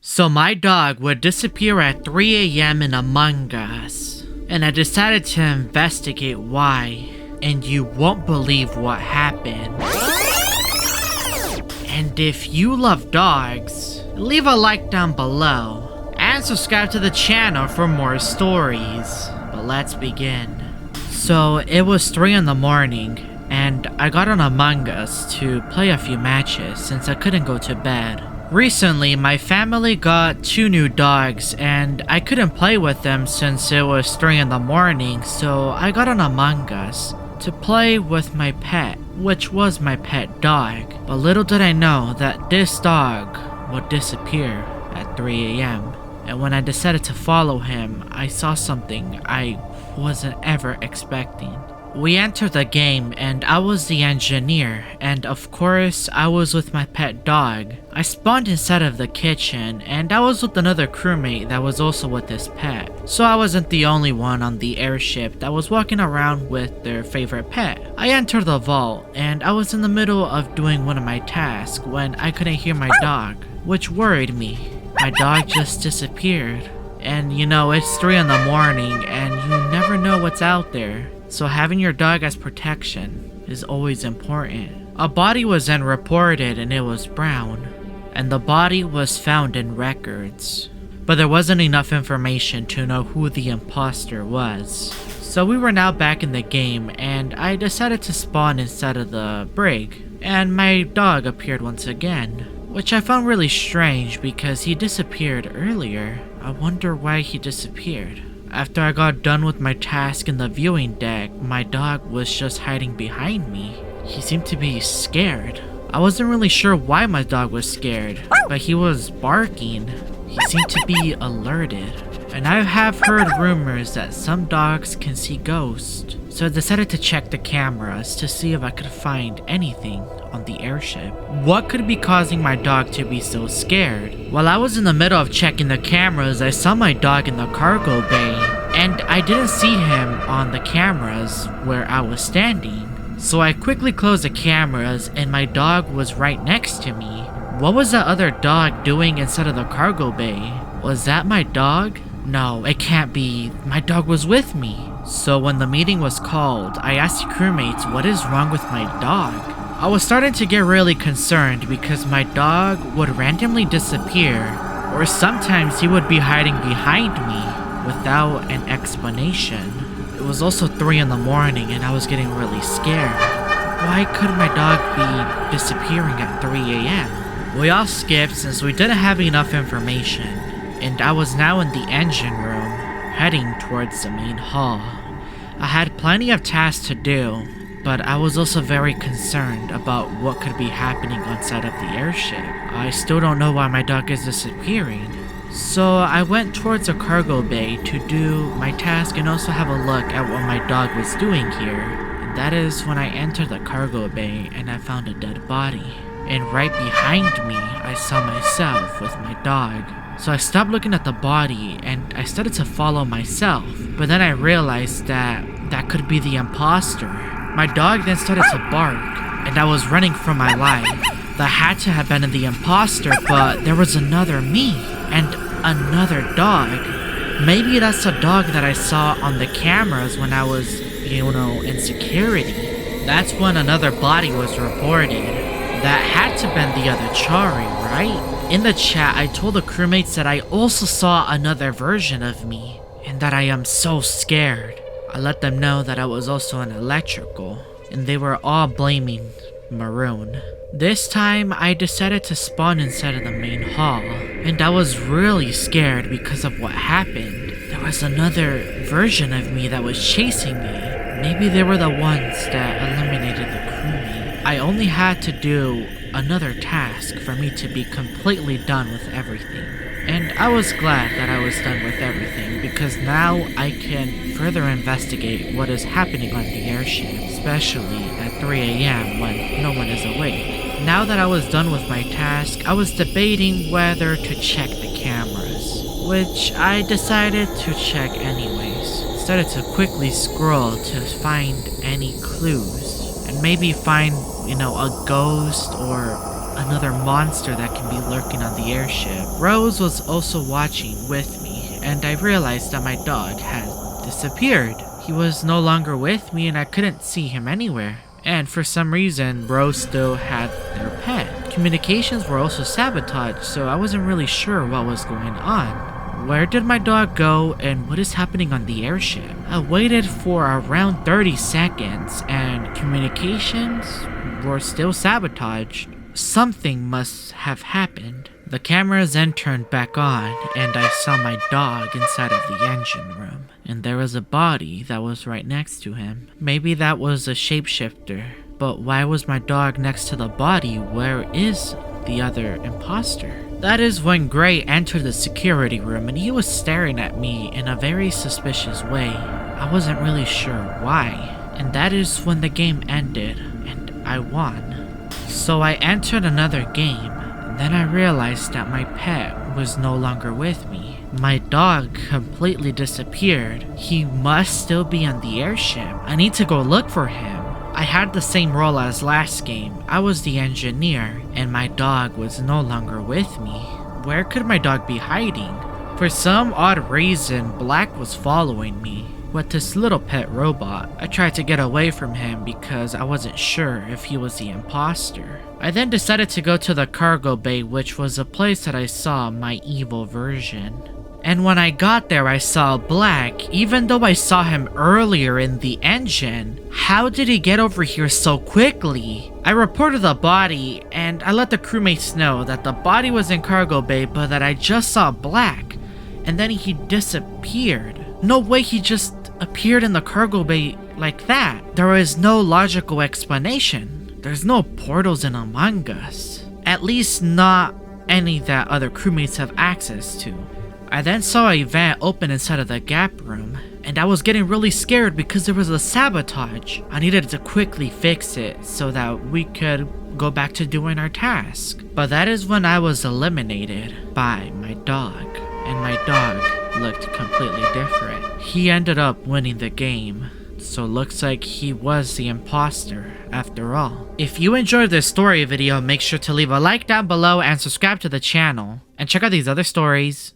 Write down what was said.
So my dog would disappear at 3 a.m. in Among Us, and I decided to investigate why, and you won't believe what happened. And if you love dogs, leave a like down below, and subscribe to the channel for more stories. But let's begin. So it was 3 in the morning, and I got on Among Us to play a few matches since I couldn't go to bed. Recently, my family got 2 new dogs, and I couldn't play with them since it was 3 in the morning, so I got on Among Us to play with my pet, which was my pet dog. But little did I know that this dog would disappear at 3 a.m. And when I decided to follow him, I saw something I wasn't ever expecting. We entered the game and I was the engineer, and of course I was with my pet dog. I spawned inside of the kitchen and I was with another crewmate that was also with his pet. So I wasn't the only one on the airship that was walking around with their favorite pet. I entered the vault and I was in the middle of doing one of my tasks when I couldn't hear my dog, which worried me. My dog just disappeared. And you know, it's 3 in the morning and you never know what's out there. So having your dog as protection is always important. A body was then reported and it was brown, and the body was found in records. But there wasn't enough information to know who the imposter was. So we were now back in the game and I decided to spawn inside of the brig, and my dog appeared once again, which I found really strange because he disappeared earlier. I wonder why he disappeared. After I got done with my task in the viewing deck, my dog was just hiding behind me. He seemed to be scared. I wasn't really sure why my dog was scared, but he was barking. He seemed to be alerted. And I have heard rumors that some dogs can see ghosts. So I decided to check the cameras to see if I could find anything on the airship. What could be causing my dog to be so scared? While I was in the middle of checking the cameras, I saw my dog in the cargo bay, and I didn't see him on the cameras where I was standing. So I quickly closed the cameras and my dog was right next to me. What was that other dog doing inside of the cargo bay? Was that my dog? No, it can't be. My dog was with me. So when the meeting was called, I asked the crewmates what is wrong with my dog. I was starting to get really concerned because my dog would randomly disappear, or sometimes he would be hiding behind me without an explanation. It was also 3 in the morning and I was getting really scared. Why could my dog be disappearing at 3 a.m.? We all skipped since we didn't have enough information, and I was now in the engine room, heading towards the main hall. I had plenty of tasks to do, but I was also very concerned about what could be happening outside of the airship. I still don't know why my dog is disappearing. So I went towards a cargo bay to do my task and also have a look at what my dog was doing here. And that is when I entered the cargo bay and I found a dead body. And right behind me, I saw myself with my dog. So I stopped looking at the body and I started to follow myself. But then I realized that could be the imposter. My dog then started to bark and I was running for my life. That had to have been the imposter, but there was another me and another dog. Maybe that's a dog that I saw on the cameras when I was, in security. That's when another body was reported. That had to have been the other Chari, right? In the chat, I told the crewmates that I also saw another version of me, and that I am so scared. I let them know that I was also an electrical, and they were all blaming Maroon. This time, I decided to spawn inside of the main hall, and I was really scared because of what happened. There was another version of me that was chasing me. Maybe they were the ones that eliminated the crewmate. I only had to do another task for me to be completely done with everything. And I was glad that I was done with everything because now I can further investigate what is happening on the airship, especially at 3 a.m. when no one is awake. Now that I was done with my task, I was debating whether to check the cameras, which I decided to check anyways. Started to quickly scroll to find any clues and maybe find, a ghost or another monster that can be lurking on the airship. Rose was also watching with me, and I realized that my dog had disappeared. He was no longer with me and I couldn't see him anywhere. And for some reason, Rose still had their pet. Communications were also sabotaged, so I wasn't really sure what was going on. Where did my dog go and what is happening on the airship? I waited for around 30 seconds and communications were still sabotaged. Something must have happened. The cameras then turned back on and I saw my dog inside of the engine room. And there was a body that was right next to him. Maybe that was a shapeshifter. But why was my dog next to the body? Where is the other imposter? That is when Gray entered the security room and he was staring at me in a very suspicious way. I wasn't really sure why. And that is when the game ended and I won. So I entered another game. And then I realized that my pet was no longer with me. My dog completely disappeared. He must still be on the airship. I need to go look for him. I had the same role as last game. I was the engineer, and my dog was no longer with me. Where could my dog be hiding? For some odd reason, Black was following me with this little pet robot. I tried to get away from him because I wasn't sure if he was the imposter. I then decided to go to the cargo bay, which was a place that I saw my evil version. And when I got there, I saw Black. Even though I saw him earlier in the engine, how did he get over here so quickly? I reported the body, and I let the crewmates know that the body was in cargo bay, but that I just saw Black, and then he disappeared. No way he just appeared in the cargo bay like that. There is no logical explanation. There's no portals in Among Us. At least not any that other crewmates have access to. I then saw a vent open inside of the gap room, and I was getting really scared because there was a sabotage. I needed to quickly fix it so that we could go back to doing our task. But that is when I was eliminated by my dog, and my dog looked completely different. He ended up winning the game. So looks like he was the imposter after all. If you enjoyed this story video, make sure to leave a like down below and subscribe to the channel. And check out these other stories.